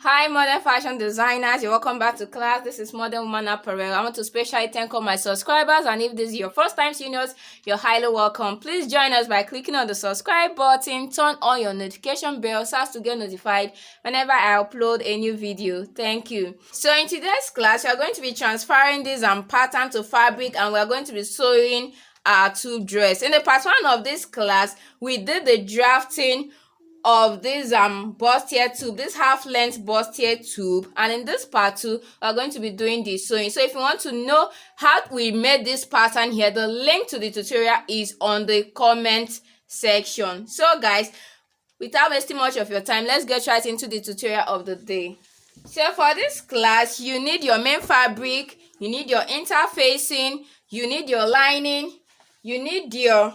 Hi, modern fashion designers. You're welcome back to class. This is Modern Woman Apparel. I want to specially thank all my subscribers, and if this is your first time seeing us, you're highly welcome. Please join us by clicking on the subscribe button, turn on your notification bell so as to get notified whenever I upload a new video. Thank you. So in today's class, we are going to be transferring this pattern to fabric, and we're going to be sewing our tube dress. In the part 1 of this class, we did the drafting of this bustier tube, this half length bustier tube, and in this part 2 we're going to be doing the sewing. So if you want to know how we made this pattern here, the link to the tutorial is on the comment section. So guys, without wasting much of your time, let's get right into the tutorial of the day. So for this class, you need your main fabric, you need your interfacing, you need your lining, you need your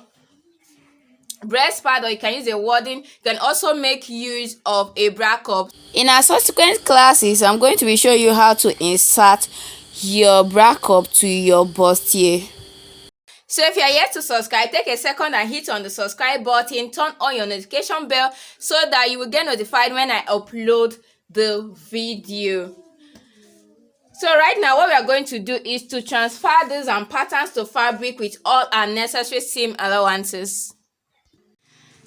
breast pad, or you can use a wadding. You can also make use of a bra cup. In our subsequent classes, I'm going to be showing you how to insert your bra cup to your bustier. So if you are yet to subscribe, take a second and hit on the subscribe button, turn on your notification bell so that you will get notified when I upload the video. So right now, what we are going to do is to transfer these patterns to fabric with all our necessary seam allowances.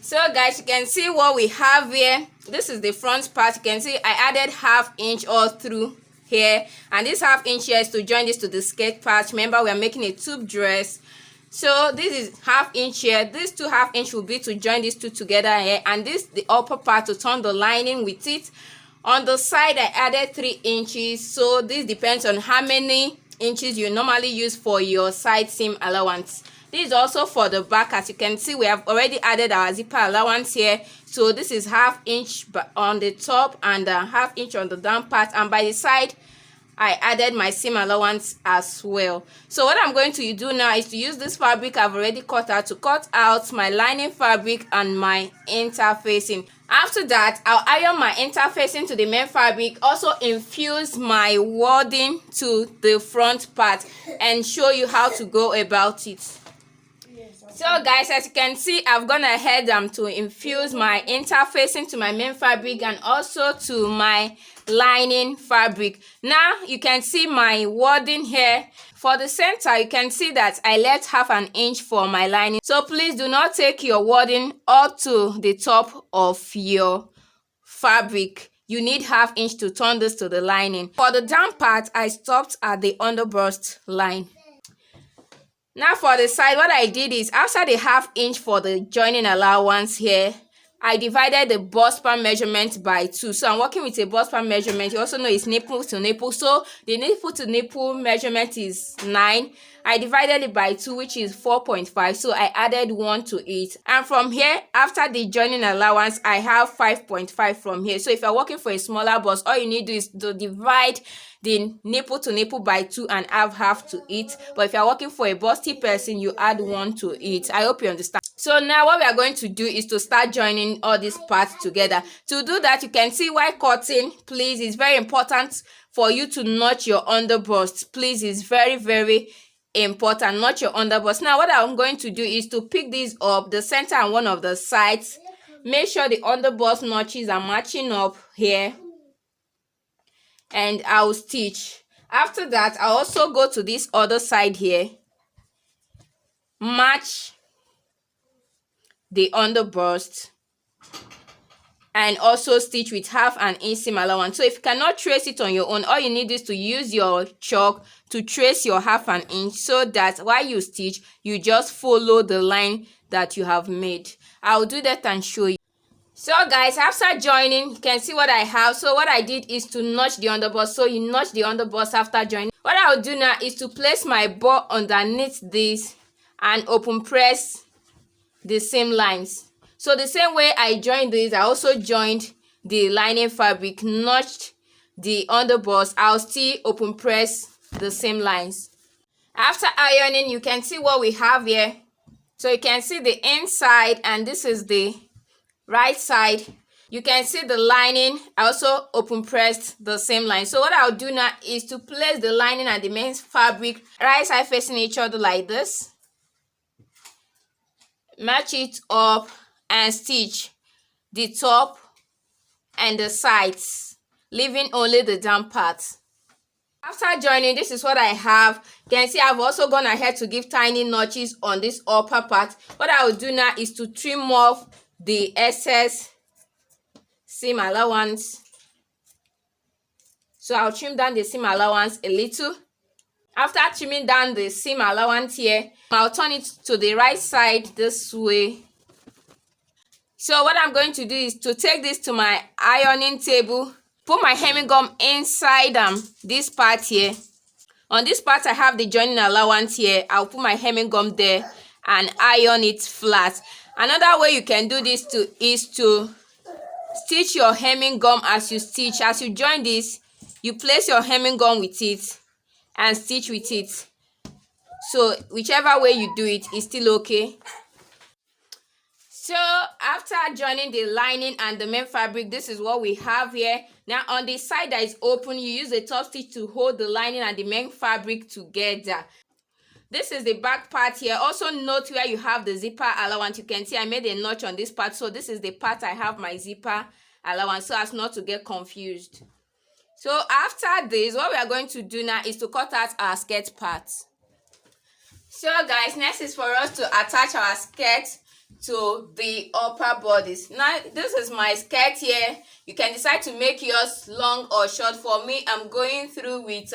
So guys, you can see what we have here. This is the front part. You can see I added ½ inch all through here, and this ½ inch here is to join this to the skirt part. Remember, we are making a tube dress, so this is ½ inch here. This 2½ inch will be to join these two together here, and this the upper part to turn the lining with it. On the side, I added 3 inches, so this depends on how many inches you normally use for your side seam allowance. This is also for the back. As you can see, we have already added our zipper allowance here. So this is ½ inch on the top and ½ inch on the down part. And by the side, I added my seam allowance as well. So what I'm going to do now is to use this fabric I've already cut out to cut out my lining fabric and my interfacing. After that, I'll iron my interfacing to the main fabric, also infuse my wadding to the front part, and show you how to go about it. So guys, as you can see, I've gone ahead to infuse my interfacing to my main fabric and also to my lining fabric. Now you can see my wadding here. For the center, you can see that I left ½ inch for my lining. So please do not take your wadding up to the top of your fabric. You need ½ inch to turn this to the lining. For the down part, I stopped at the underbust line. Now for the side, what I did is after the ½ inch for the joining allowance here, I divided the bust span measurement by 2. So I'm working with a bust span measurement. You also know it's nipple to nipple. So the nipple to nipple measurement is 9. I divided it by 2, which is 4.5. So I added 1 to it. And from here, after the joining allowance, I have 5.5 from here. So if you're working for a smaller bust, all you need to do is to divide the nipple to nipple by 2 and have ½ to it. But if you're working for a busty person, you add 1 to it. I hope you understand. So now what we are going to do is to start joining all these parts together. To do that, you can see while cutting, please, it's very important for you to notch your underbust. Please, it's very, very important. Notch your underbust. Now what I'm going to do is to pick these up, the center and one of the sides. Make sure the underbust notches are matching up here, and I'll stitch. After that, I'll also go to this other side here, match the underbust, and also stitch with ½ inch seam allowance. So if you cannot trace it on your own, all you need is to use your chalk to trace your ½ inch, so that while you stitch, you just follow the line that you have made. I'll do that and show you. So guys, after joining, you can see what I have. So what I did is to notch the underbust. So you notch the underbust after joining. What I'll do now is to place my ball underneath this and open press the seam lines. So the same way I joined this, I also joined the lining fabric, notched the underbust. I'll still open press the seam lines. After ironing, you can see what we have here. So you can see the inside, and this is the right side. You can see the lining. I also open pressed the same line. So what I'll do now is to place the lining and the main fabric right side facing each other like this. Match it up and stitch the top and the sides leaving only the down part. After joining, this is what I have. You can see I've also gone ahead to give tiny notches on this upper part. What I will do now is to trim off the excess seam allowance. So I'll trim down the seam allowance a little. After trimming down the seam allowance here, I'll turn it to the right side this way. So what I'm going to do is to take this to my ironing table, put my hemming gum inside this part here. On this part I have the joining allowance here. I'll put my hemming gum there and iron it flat. Another way you can do this is to stitch your hemming gum as you stitch. As you join this, you place your hemming gum with it and stitch with it. So whichever way you do it is still okay. So after joining the lining and the main fabric, this is what we have here. Now on the side that is open, you use a top stitch to hold the lining and the main fabric together. This is the back part here. Also note where you have the zipper allowance. You can see I made a notch on this part. So this is the part I have my zipper allowance, so as not to get confused. So after this, what we are going to do now is to cut out our skirt part. So guys, next is for us to attach our skirt to the upper bodice. Now this is my skirt here. You can decide to make yours long or short. For me, I'm going through with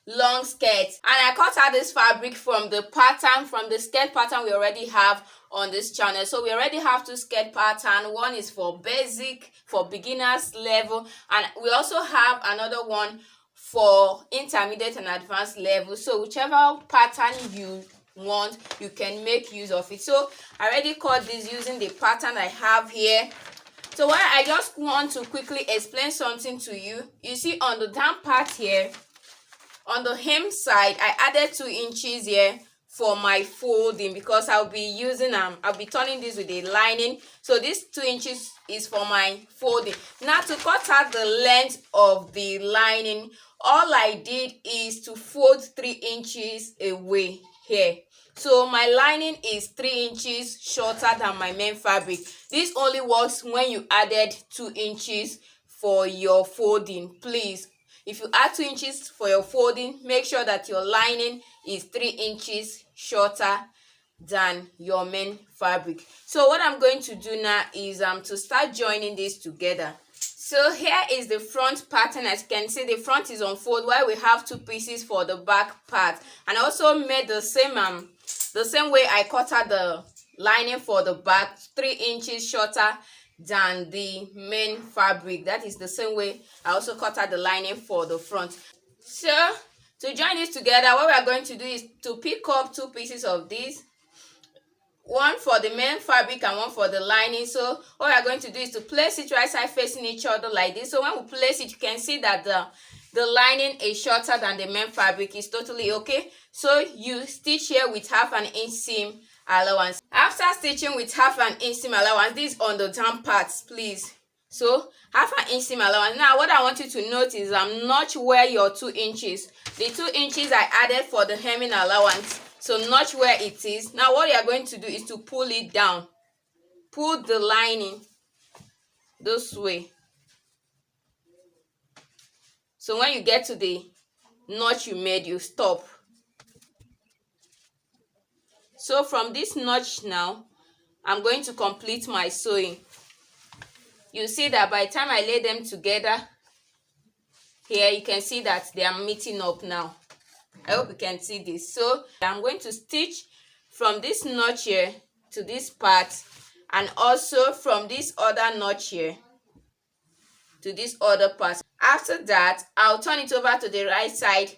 long skirt, and I cut out this fabric from the pattern, from the skirt pattern we already have on this channel. So we already have two skirt pattern. One is for basic, for beginners level, and we also have another one for intermediate and advanced level. So whichever pattern you want, you can make use of it. So I already cut this using the pattern I have here. So what I just want to quickly explain something to you. You see on the down part here, on the hem side, I added 2 inches here for my folding, because I'll be using I'll be turning this with a lining. So this 2 inches is for my folding. Now to cut out the length of the lining, all I did is to fold 3 inches away here. So my lining is 3 inches shorter than my main fabric. This only works when you added 2 inches for your folding. Please, if you add 2 inches for your folding, make sure that your lining is 3 inches shorter than your main fabric. So what I'm going to do now is to start joining this together. So here is the front pattern. As you can see, the front is on fold while we have 2 pieces for the back part. And I also made the same way I cut out the lining for the back, 3 inches shorter than the main fabric. That is the same way I also cut out the lining for the front. So to join this together, what we are going to do is to pick up 2 pieces of this, one for the main fabric and one for the lining. So what we are going to do is to place it right side facing each other like this. So when we place it, you can see that the lining is shorter than the main fabric. Is totally okay. So you stitch here with 1/2 inch seam allowance. After stitching with 1/2 inch seam allowance, this is on the down parts, please. So 1/2 inch seam allowance. Now what I want you to note is notch where your 2 inches. The 2 inches I added for the hemming allowance. So notch where it is. Now what you are going to do is to pull it down. Pull the lining this way. So when you get to the notch you made, you stop. So from this notch now, I'm going to complete my sewing. You see that by the time I lay them together here, you can see that they are meeting up now. I hope you can see this. So I'm going to stitch from this notch here to this part, and also from this other notch here to this other part. After that, I'll turn it over to the right side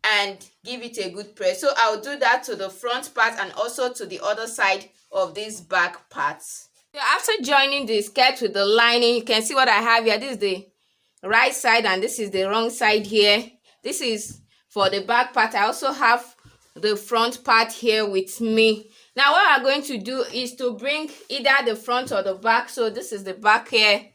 and give it a good press. So I'll do that to the front part and also to the other side of this back part. So after joining the skirt with the lining, you can see what I have here. This is the right side and this is the wrong side here. This is for the back part. I also have the front part here with me. Now what I'm going to do is to bring either the front or the back. So this is the back here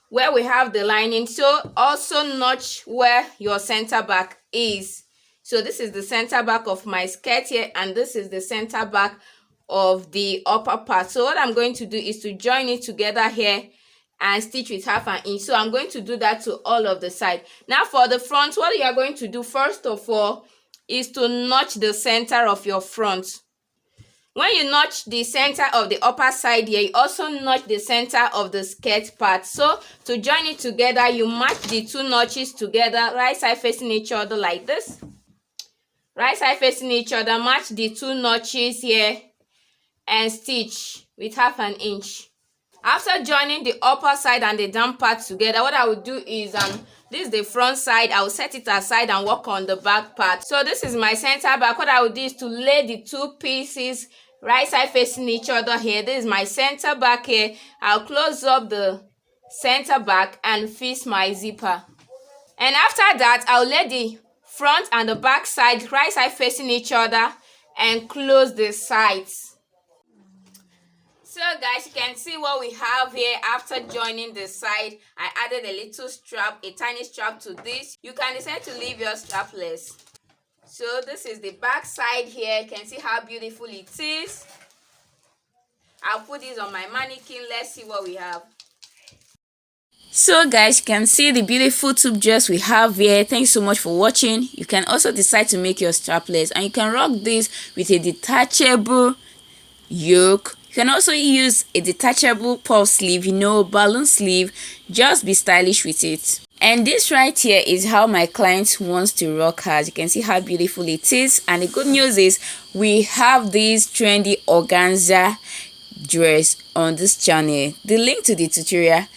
where we have the lining. So also notch where your center back is. So this is the center back of my skirt here, and this is the center back of the upper part. So what I'm going to do is to join it together here and stitch with 1/2 inch. So I'm going to do that to all of the side. Now for the front, what you are going to do first of all is to notch the center of your front. When you notch the center of the upper side here, you also notch the center of the skirt part. So to join it together, you match the two notches together, right side facing each other like this. Right side facing each other, match the two notches here and stitch with 1/2 inch. After joining the upper side and the down part together, what I will do is this is the front side. I will set it aside and work on the back part. So this is my center back. What I will do is to lay the two pieces right side facing each other here. This is my center back here. I'll close up the center back and fix my zipper. And after that, I'll lay the front and the back side right side facing each other and close the sides. So guys, you can see what we have here. After joining the side, I added a little strap, a tiny strap to this. You can decide to leave your strapless. So this is the back side here. You can see how beautiful it is. I'll put this on my mannequin. Let's see what we have. So guys, you can see the beautiful tube dress we have here. Thanks so much for watching. You can also decide to make your strapless, and you can rock this with a detachable yoke. You can also use a detachable puff sleeve, balloon sleeve. Just be stylish with it. And this right here is how my client wants to rock hers. You can see how beautiful it is. And the good news is we have this trendy organza dress on this channel. The link to the tutorial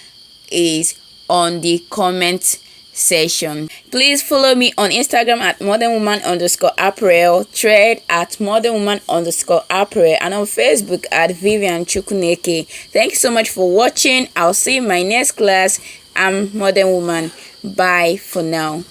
is on the comment section. Please follow me on Instagram at modernwoman_apparel, thread at modernwoman_apparel, and on Facebook at Vivian Chukuneke. Thank you so much for watching. I'll see you in my next class. I'm Modern Woman. Bye for now.